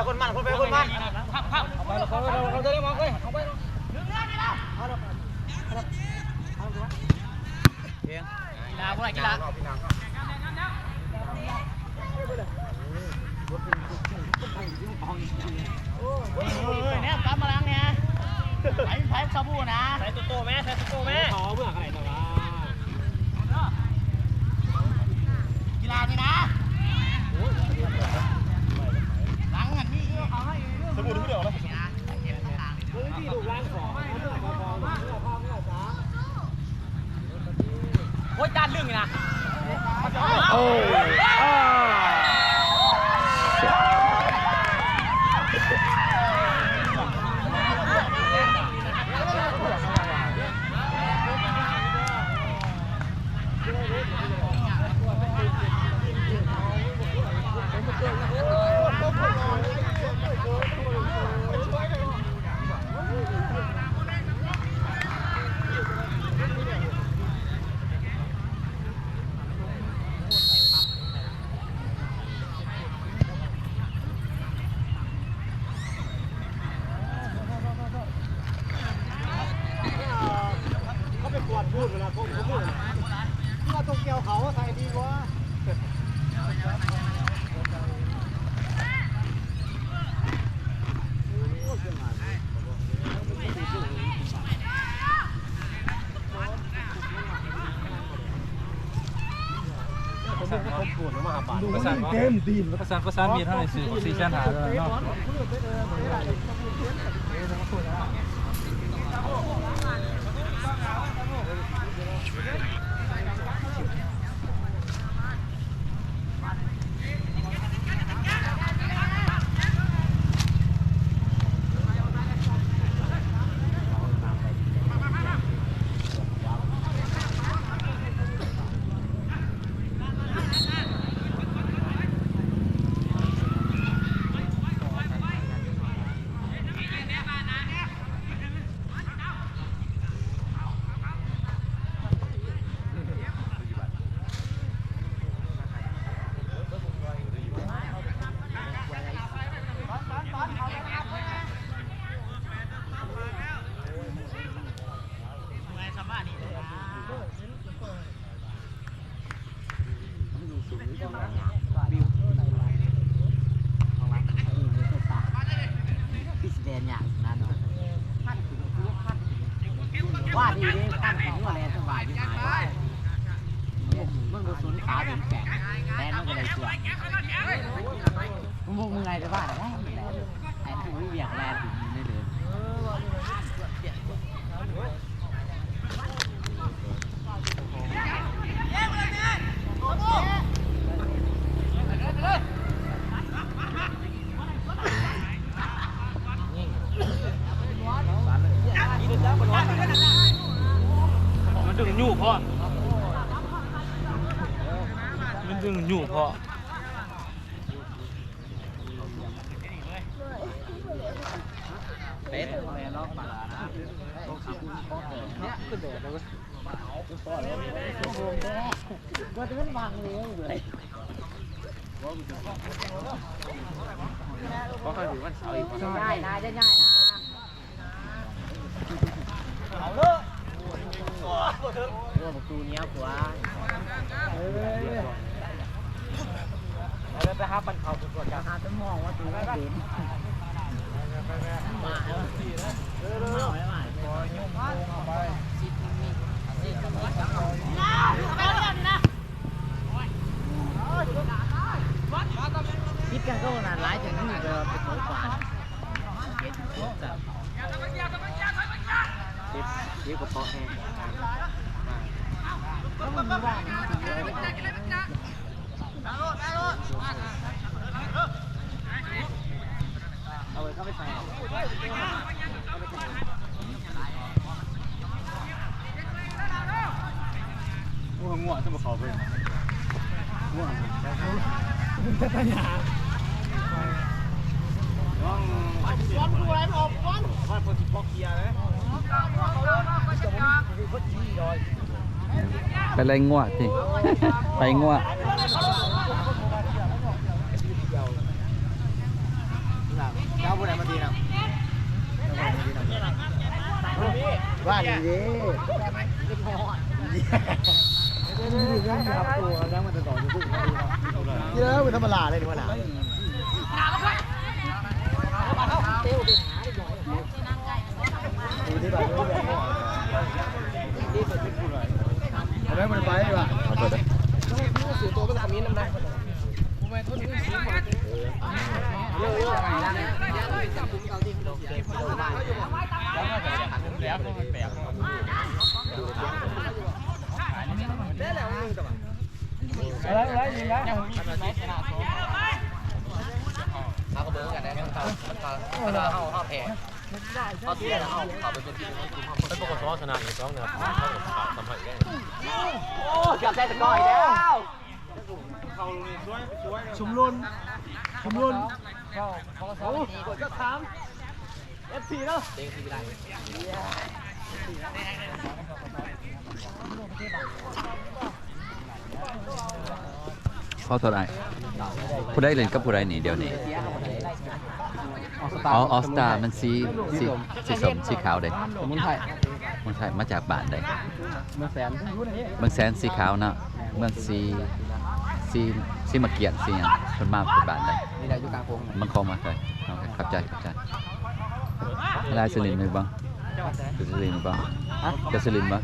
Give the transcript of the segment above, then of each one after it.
คนมันเราจะได้มองเลยเอาไปกีฬาพวกไหนกีฬาเนี่ยปั๊มมาล้างเนี่ยไผ่ชาบูนะใส่ตุ๊โต้ไหมเขาเบื่ออะไรต่อวะกีฬานี่นะล้างเงินนี่สบู่ดูเดี๋ยวแล้วที่ถูกล้างของโอ้ยจานดึงนะโอ้พูดเวลาพูดที่ว่าตรงเกี่ยวเขาใส่ดีกว่าประสานมีเท่าไหร่สื่อ4แสนหาแล้วเนาะ นอย่างนั้นว่าดีดิขั้นถึงว่าแลนสบายที่หายมันดูสุนขาถึงแก่แลนมันก็เลยเสื่อมมึงไงจะบ้าแลนแลนถึงเบี่ยงแลนถึงได้เลยมันดึงอยู่พ่อมันดึงอยู่พ่อเป็ดแลนล็อกปลาเนี่ยขึ้นเดือดเลยก็จะเป็นบางเลยก็ค่อยถือวันเสาร์อีกง่ายนะจะง่ายนะเอาเลยเรื่องประตูเนี้ยผัวแล้วไปหาปันเขาตัวก่อนหาจะมองว่าตัวไม่เป็นมาแล้วมาคิดกันก็นานหลายจนนี่จะเป็นตัวกว่าเก็บจับเก็บกระเพาะแห้งเอาไปเข้าไปใส่ง่วงจะมาขอไปง่วงจะปัญญาก้อนอะไรออกก้อนว่าพอจิบล็อกเกียร์เลยไปไล่งัวสิไปงัวเจ้าผู้ใดมาดีนะว่าดีดินี่เรื่องครับตัวแล้วมันจะต่อจะพูดเยอะเป็นธรรมดาเลยนี่วะหนาที่แบบนี้มันไปป่ะสื่อตัวภาษามีน้ำได้เยอะๆอะไรนะแล้วมันแปลกอะไรยิงนะเอากระเบื้องกันได้มันเข้าแผลเขาเสียแล้วเขาเป็นทีมเป็นปกติชนะอีกสองเนี่ยเขาทำให้ได้โอ้เกือบได้ตะก้อยแล้วชุมรุนโอ้กดก็ถาม FC เนาะเต็งทีได้เพราะเท่าไรผู้ได้เล่นกับผู้ได้หนีเดียวนี่ออสตามันสีสมสีขาวเลยมุนไทยมาจากบ้านใดเมืองแสนสีขาวเนาะเมืองสีมะเกียงสีอย่างคนมากเป็นบ้านใดนี่ได้อยู่กลางโค้งมันคงมาเลยขับใจลายสลินไหมบ้างสลินบ้างจะสลินบ้าง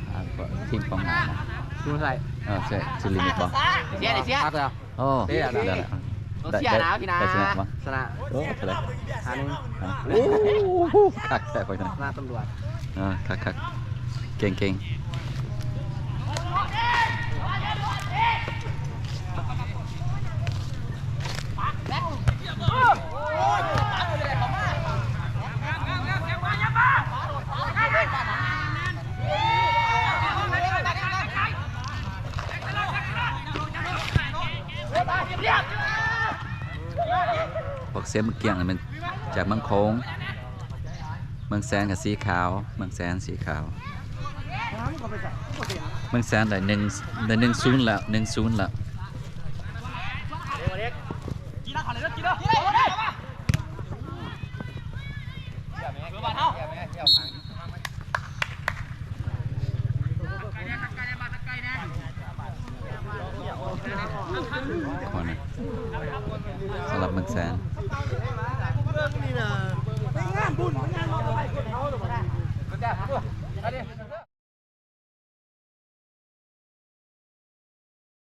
ทีมของงานนะมุนไทยใช่สลินบ้างเสียพักแล้วโอ้เสียนะพี่นะชนะบ้างชนะโอ้เท่าไหร่โอ้คักแต่ไปกันมาตำรวจคักเก่งบอกเสียเมื่อกี้มันจากเมืองโค้งเมืองแสนกับสีขาวเมืองแสนสีขาวเมืองแสนได้1-0แล้ว1-0แล้วคนสำหรับเมืองแสน บุญงานมอเตอร์ไซค์คนเขาหรือเปล่า